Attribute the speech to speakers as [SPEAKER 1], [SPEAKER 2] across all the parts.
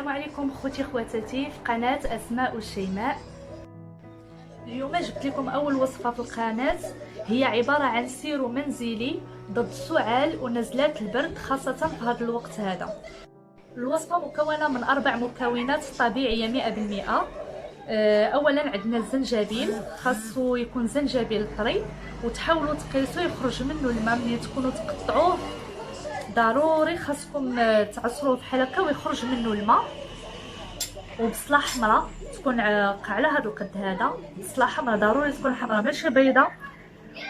[SPEAKER 1] السلام عليكم خوتي خواتاتي في قناه اسماء وشيماء. اليوم جبت لكم اول وصفه في القناه، هي عباره عن سيرو منزلي ضد السعال ونزلات البرد خاصه في هذا الوقت هذا. الوصفه مكونه من 4 مكونات طبيعيه 100%. اولا عندنا الزنجبيل، خاصو يكون زنجبيل طري وتحاولوا تقيسوا يخرج منه الماء. ملي تكونوا تقطعوه ضروري خاصكم تعصروه بحال هكا ويخرج منه الماء. وبصله حمراء تكون على هذا القد هذا، بصله حمراء ضروري تكون حمراء ماشي بيضاء.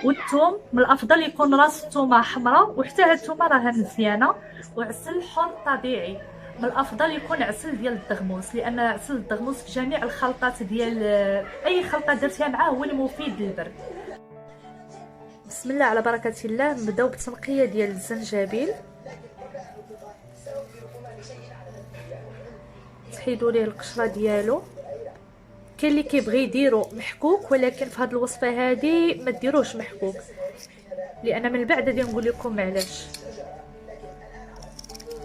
[SPEAKER 1] والثوم من الافضل يكون راس الثومه حمراء وحتى هاد الثومه راها مزيانه. وعسل حر طبيعي، من الافضل يكون عسل ديال الدغموس، لان عسل الدغموس في جميع الخلطات ديال اي خلطه درتيها معاه هو المفيد للبرد. بسم الله على بركه الله. نبداو بالتنقيه ديال الزنجبيل، تحيدوا ليه القشره ديالو. كاين اللي كيبغي يديرو محكوك، ولكن في هذه الوصفه هذه ما ديروش محكوك، لان من بعد غادي نقول لكم علاش.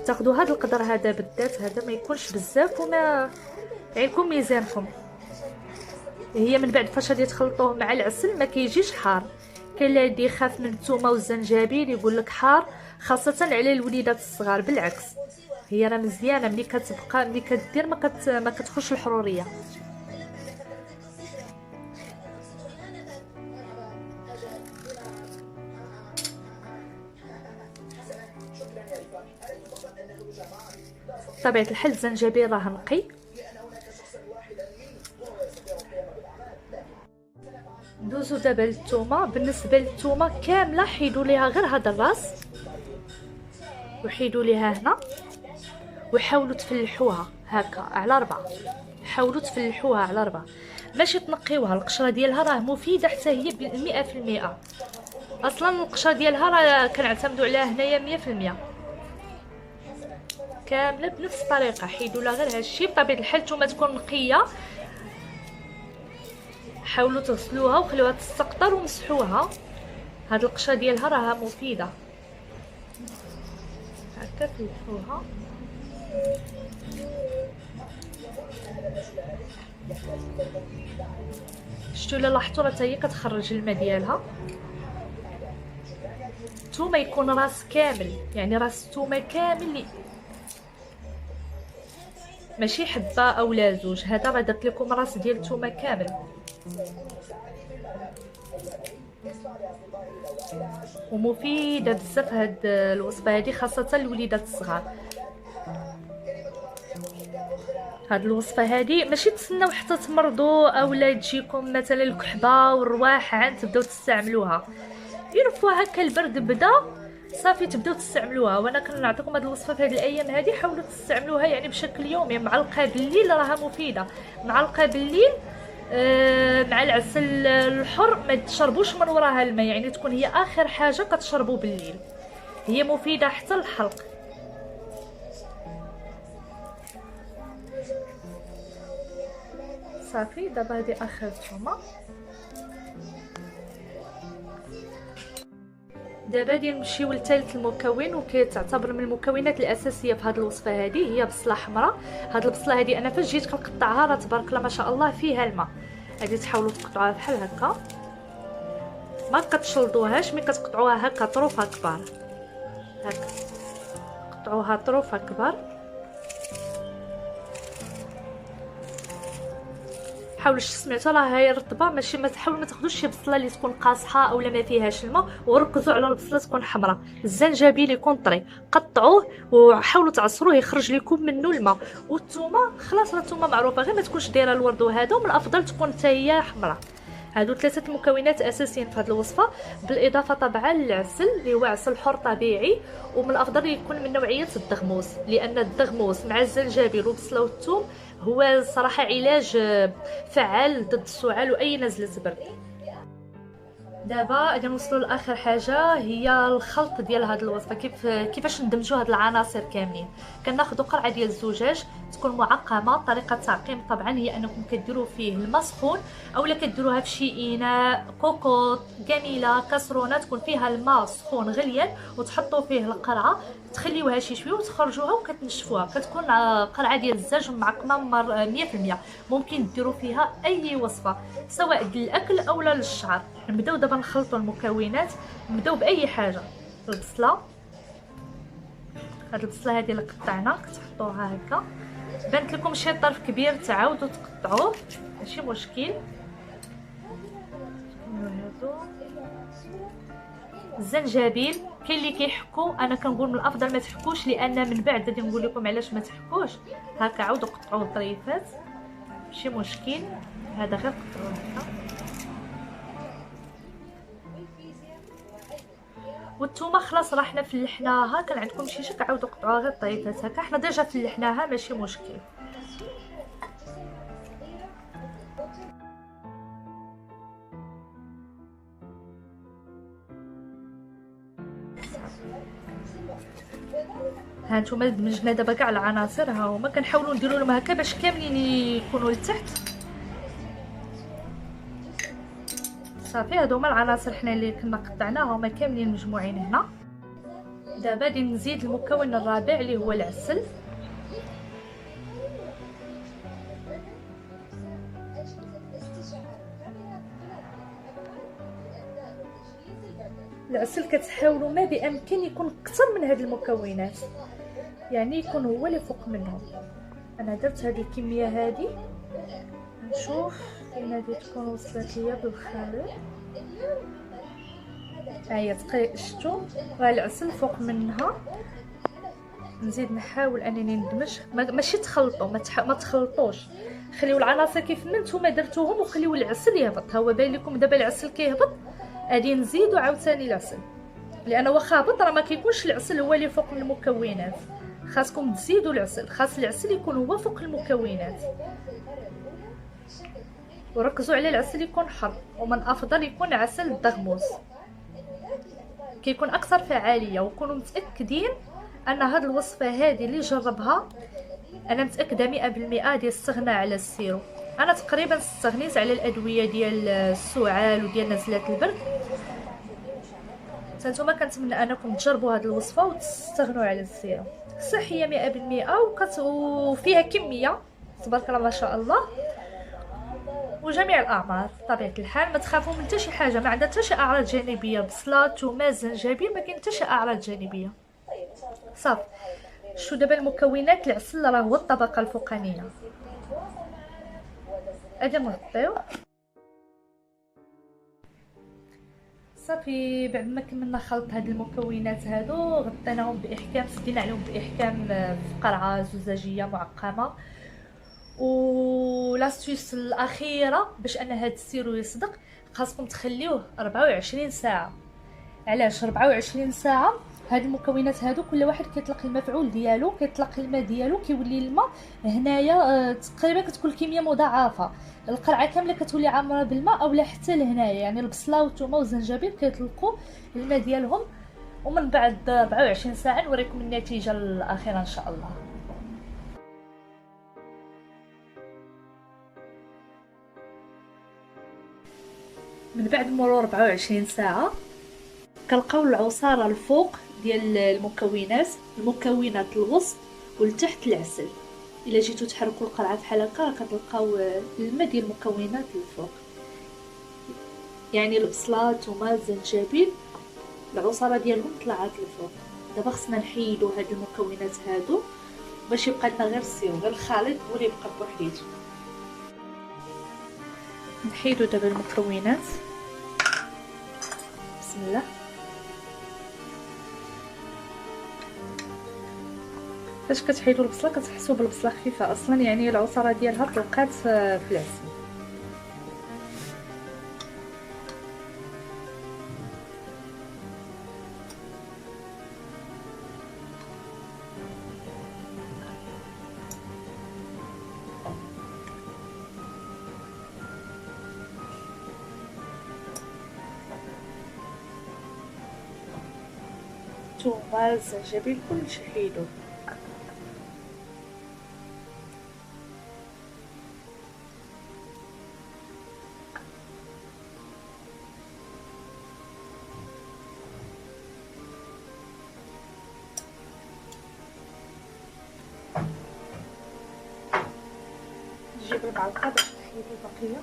[SPEAKER 1] تاخذوا هذا القدر هذا بالذات، هذا ما يكونش بزاف وما يكون ميزانكم. هي من بعد فاش غادي تخلطوه مع العسل ما كيجيش حار. كاين اللي يخاف من الثومه والزنجبيل يقول لك حار، خاصه على الوليدات الصغار. بالعكس هي راه مزيانه، ملي كتبقى ملي كدير ما كتخش الحروريه. بطبيعه الحال الزنجبيل راه نقي. ندوزو دابا للثومه. بالنسبه للثومه كامله حيدوا ليها غير هذا الراس وحيدوا ليها هنا، وحاولوا تفلحوها هكا على 4. حاولوا تفلحوها على 4، ماشي تنقيوها. القشره ديالها راه مفيده حتى هي 100%. اصلا القشره ديالها راه كنعتمدوا عليها هنايا 100% كامله بنفس الطريقه. حيدوا لها غير هادشي. بطبيعه الحال الثومه تكون نقيه، حاولوا تغسلوها وخليوها تستقطر ومسحوها. هاد القشره ديالها راها مفيده. هكا فلحوها. شفتوا الا لاحظتوا راه هي كتخرج الماء ديالها. الثومه يكون راس كامل، يعني راس الثومه كامل، ماشي حبه اولا زوج. هذا راه درت لكم راس ديال الثومه كامل. ومفيده بزاف هاد الوصفه هذه، خاصه للوليدات الصغار. هاد الوصفه هذه ماشي تسناو حتى تمرضوا اولا تجيكم مثلا الكحبه والرواح عاد تبداو تستعملوها. يرفوا هكا البرد بدا صافي تبداو تستعملوها. وانا كنعطيكم هاد الوصفه في هاد الايام هذه، حاولوا تستعملوها يعني بشكل يومي. معلقه بالليل راها مفيده، معلقه بالليل مع العسل الحر. ما تشربوش من وراها الماء، يعني تكون هي اخر حاجه كتشربوا بالليل. هي مفيده حتى للحلق. صافي دابا هذه اخر ثومه. دابا غادي نمشيو لثالث المكون، وكتعتبر من المكونات الاساسيه في هذه الوصفه هذه، هي بصله حمراء. هاد البصله هذه انا فاش جيت كنقطعها راه تبارك الله ما شاء الله فيها الماء. غادي تحاولوا تقطعوها بحال هكا، ما كتشلضوهاش. ملي كتقطعوها هكا طروفه كبار، هكا قطعوها طروفه كبار. حاولوا سمعتوا راه هي رطبه، ماشي ما تحاولوا ما تاخذوش شي بصله اللي تكون قاصحه اولا ما فيهاش الماء، وركزوا على البصله تكون حمراء. الزنجبيل يكون طري، قطعوه وحاولوا تعصروه يخرج لكم منه الماء. والثومه خلاص راه الثومه معروفه، غير ما تكونش دايره الورد وهذا، ومن الافضل تكون حتى هي حمراء. هادو 3 مكونات اساسيين في هذه الوصفه، بالاضافه طبعا للعسل اللي هو عسل حر طبيعي. ومن الافضل يكون من نوعيه الدغموس، لان الدغموس مع الزنجبيل والبصله والثوم هو صراحه علاج فعال ضد السعال واي نزله برد. دابا غادي نوصلوا لاخر حاجه، هي الخلط ديال هذه الوصفه. كيفاش ندمجوا هاد العناصر كاملين. كناخذوا قرعه ديال الزجاج تكون معقمه. طريقه التعقيم طبعا هي انكم كديروا فيه الماء سخون، اولا كديروها في شي اناء كوكوط جميله كاسرونه تكون فيها الماء سخون غليان، وتحطوا فيه القرعه، تخليوها شي شويه وتخرجوها وكتنشفوها. كتكون قرعه ديال الزجاج معقمه 100%. ممكن ديروا فيها اي وصفه سواء للاكل او للشعر. نبداو دابا نخلطوا المكونات. نبداو باي حاجه. البصله، هاد البصله هذه اللي قطعنا كتحطوها هكا. بانت لكم شي طرف كبير تعاودوا تقطعوه ماشي مشكل. هادو الزنجبيل كاين اللي كيحكوا، انا كنقول من الافضل ما تحكوش، لان من بعد غادي نقول لكم علاش ما تحكوش. هكا عاودوا قطعوه طريفات ماشي مشكل. هذا غير قطعوه هكا. والثومه خلاص راه حنا فلحناها، كان عندكم شي شك عاودوا قطعوها غير طريفات هكا. حنا ديجا فلحناها ماشي مشكل. ها نتوما دمجنا دابا كاع العناصر، ها هما كنحاولوا نديروا لهم هكا باش كاملين يكونوا لتحت. صافي هادو هما العناصر حنا اللي كنا قطعناهم هما كاملين مجموعين هنا. دابا غادي نزيد المكون الرابع اللي هو العسل. العسل كتحاولوا ما بامكن يكون اكثر من هاد المكونات، يعني يكون هو اللي فوق منهم. انا درت هذه الكميه هذه، نشوف فين هذه تكون وصلت ليا بالخير. هي تقريبا شفتوا راه العسل فوق منها. نزيد نحاول انني ندمج، ماشي تخلطوا، ما تخلطوش، خليو العناصر كيف ما نتوما درتوهم وخليو العسل يهبط. ها هو باين لكم دابا العسل كيهبط، غادي نزيدو عاوتاني العسل، لان واخا هبط راه ما كيكونش العسل هو اللي فوق المكونات. خاصكم تزيدوا العسل، خاص العسل يكون هو فوق المكونات. وركزوا على العسل يكون حر، ومن افضل يكون عسل الدغموس، كيكون اكثر فعاليه. وكونوا متاكدين ان هاد الوصفه هذه اللي جربها انا متاكده 100% ديال استغنى على السيرو. انا تقريبا استغنيت على الادويه ديال السعال وديال نزلات البرد. نتوما كنتمنى انكم تجربوا هذه الوصفه وتستغنوا على السيرو. صحيه 100% وفيها كميه تبارك الله ما شاء الله، وجميع الاعمار بطبيعه الحال. ما تخافوا من حتى شي حاجه، ما عندها حتى شي اعراض جانبيه. بصله ثومه زنجبيل ما كاين حتى شي اعراض جانبيه. صافي شو دابا المكونات. العسل راه هو الطبقه الفوقانيه. اجي نغطيو. صافي بعد ما كملنا خلط هاد المكونات هادو غطيناهم باحكام، سدينا عليهم باحكام في قرعه زجاجيه معقمه. ولاستيس الاخيره باش ان هاد السيرو يصدق، خاصكم تخليوه 24 ساعه. علاش 24 ساعه؟ هاد المكونات هادو كل واحد كيطلق المفعول ديالو، كيطلق الماء ديالو، كيولي الماء هنايا تقريبا كتكون الكميه مضاعفه. القرعه كامله كتولي عامره بالماء، اولا حتى لهنايا يعني البصله والثومه والزنجبيل كيطلقوا الماء ديالهم. ومن بعد 24 ساعه نوريكم النتيجه الاخيره ان شاء الله. من بعد مرور 24 ساعه كنلقاو العصاره الفوق ديال المكونات الوسط والتحت العسل. الا جيتو تحركوا القرعه بحال هكا كتلقاو الماء ديال المكونات الفوق، يعني البصله الثومه الزنجبيل العصاره ديالهم طلعت لفوق. دابا خصنا نحيدوا هاد المكونات هادو باش يبقى لنا غير السيرو، غير الخليط هو اللي يبقى بوحديته. نحيدوا دابا المكونات بسم الله. فاش كتحيدوا البصله كتحسوا بالبصله خفيفه اصلا، يعني العصاره ديالها طلقات في العسل. الثومه الزنجبيل كلشي حيدوه. نجيب المعلقه باش نحيد البقيه.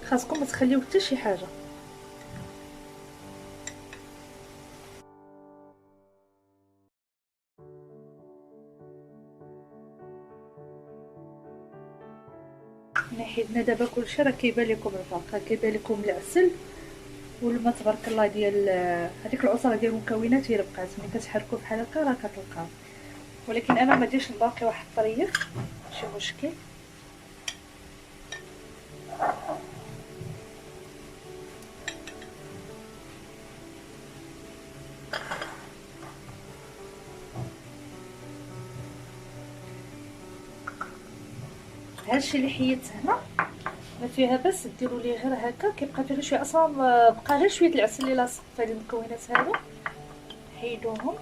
[SPEAKER 1] خاصكم ما تخليو حتى شي حاجه. حيدنا دابا كلشي، راه كيبان لكم الفرق، كيبان لكم العسل والما تبارك الله ديال هذيك العصاره ديال المكونات هي اللي بقات. ملي كتحركوا بحال هكا راه كتلقاو، ولكن انا ما ديرش الباقي واحد الطريق ماشي مشكل. هادشي اللي حيدت هنا ما فيها بس ديروا ليه غير هكا، كيبقى فيه شويه اصلا بقى غير شويه العسل اللي لاصق في هاد المكونات هادو، حيدوهم.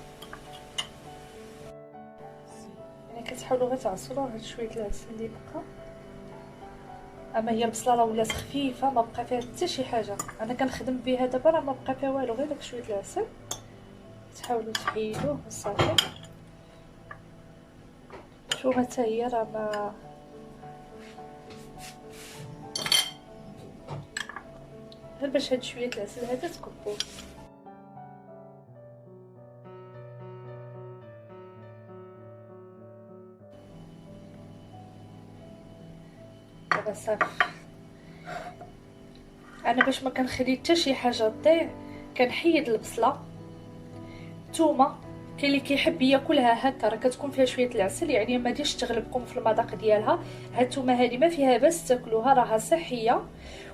[SPEAKER 1] يعني كتحاولوا غير تعصروا هاد شويه العسل اللي بقى. اما هي البصله راه ولات خفيفه، ما بقى فيها حتى شي حاجه. انا كنخدم بها دابا راه ما بقى فيها والو، غير داك شويه العسل. تحاولوا تحيدوه صافي. شوفوا حتى هي راه ما غير باش هاد شويه العسل هذا تكبوه. دابا صافي. انا باش ما كنخلي حتى شي حاجه تضيع كنحيد البصله. الثومه كاين اللي كيحب ياكلها هكا، راه كتكون فيها شويه العسل، يعني ما ديرش تغلبكم في المذاق ديالها. هاد الثومه هذه ما فيها باس تاكلوها، راها صحيه.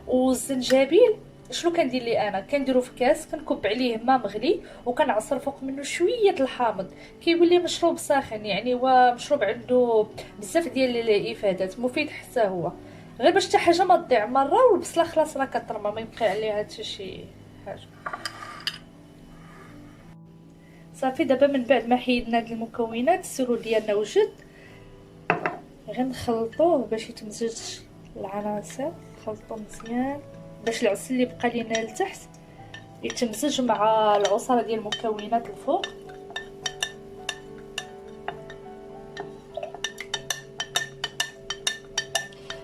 [SPEAKER 1] والزنجبيل شنو كندير لي انا؟ كنديرو في كاس، كنكب عليه ماء مغلي وكنعصر فوق منه شويه الحامض، كيولي مشروب ساخن. يعني هو مشروب عنده بزاف ديال الافادات، مفيد حتى هو. غير باش حتى حاجه ما تضيع مره، والبصله خلاص راه كترمى، ما يبقى عليها حتى شي حاجه. صافي دابا من بعد ما حيدنا هاد المكونات، السيرو ديالنا وجد. غنخلطوه باش يتمزج العناصر، نخلطو مزيان باش العسل اللي بقى لينا لتحت يتمزج مع العصاره ديال المكونات الفوق.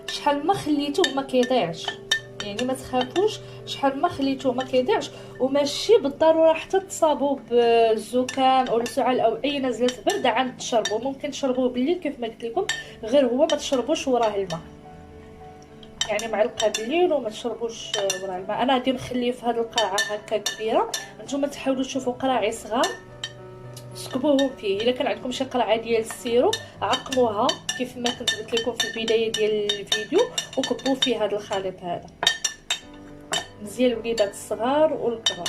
[SPEAKER 1] شحال ما خليتوه ما كيضيعش، يعني ما تخافوش، شحال ما خليتوه ما كيضيعش. وماشي بالضروره حتى تصابوا بالزكام او السعال او اي نزله برد عند تشربوا، ممكن تشربوه بالليل كيف ما قلت لكم، غير هو ما تشربوش وراه الماء. يعني معلقه بالليل وما تشربوش وراه الماء. انا غادي نخليه في هذه القرعه هكا كبيره، نتوما تحاولوا تشوفوا قراعي صغار تسكبوهم فيه. الا كان عندكم شي قرعه ديال السيرو عقموها كيف ما كنت قلت لكم في البدايه ديال الفيديو، وكبوا فيه هذا الخليط هذا مزيان الوليدات الصغار والكبار.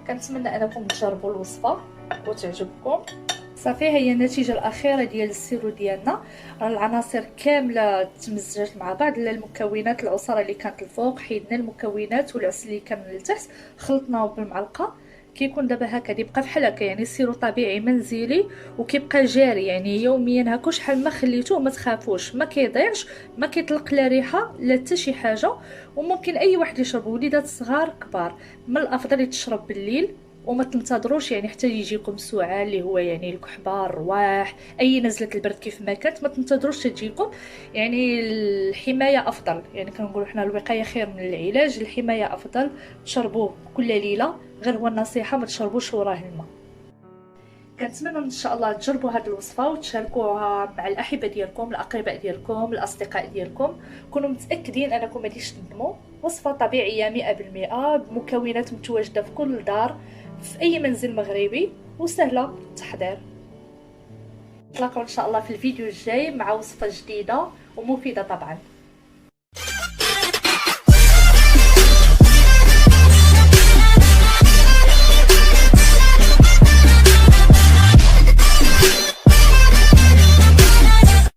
[SPEAKER 1] كنتمنى انكم تجربوا الوصفه وتعجبكم. صافي هي النتيجه الاخيره ديال السيرو ديالنا. راه العناصر كامله تمزجات مع بعض، المكونات العصاره اللي كانت الفوق حيدنا المكونات، والعسل اللي كان لتحت خلطناه بالمعلقه. كيكون دابا هكا يبقى بحال هكا، يعني سيرو طبيعي منزلي وكيبقى جاري يعني يوميا هكا. شحال ما خليتوه ما تخافوش، ما كيضيعش، ما كيطلق لا ريحه لا حتى شي حاجه. وممكن اي واحد يشرب، وليدات صغار كبار. من الافضل يتشرب بالليل وما تنتظروش يعني حتى يجيكم سعال اللي هو يعني الكحبه، الرواح، اي نزله البرد كيف ما كانت، ما تنتظروش تجيكم. يعني الحمايه افضل، يعني كنقولوا حنا الوقايه خير من العلاج. الحمايه افضل، تشربوه كل ليله، غير هو النصيحه ما تشربوش وراه الماء. كنتمنى ان شاء الله تجربوا هذه الوصفه وتشاركوها مع الاحبه ديالكم، الاقرباء ديالكم، الاصدقاء ديالكم. كونوا متاكدين انكم ما غاديش تندموا. وصفه طبيعيه 100% بمكونات متواجده في كل دار في اي منزل مغربي وسهله التحضير. نتلاقاو ان شاء الله في الفيديو الجاي مع وصفه جديده ومفيده طبعا.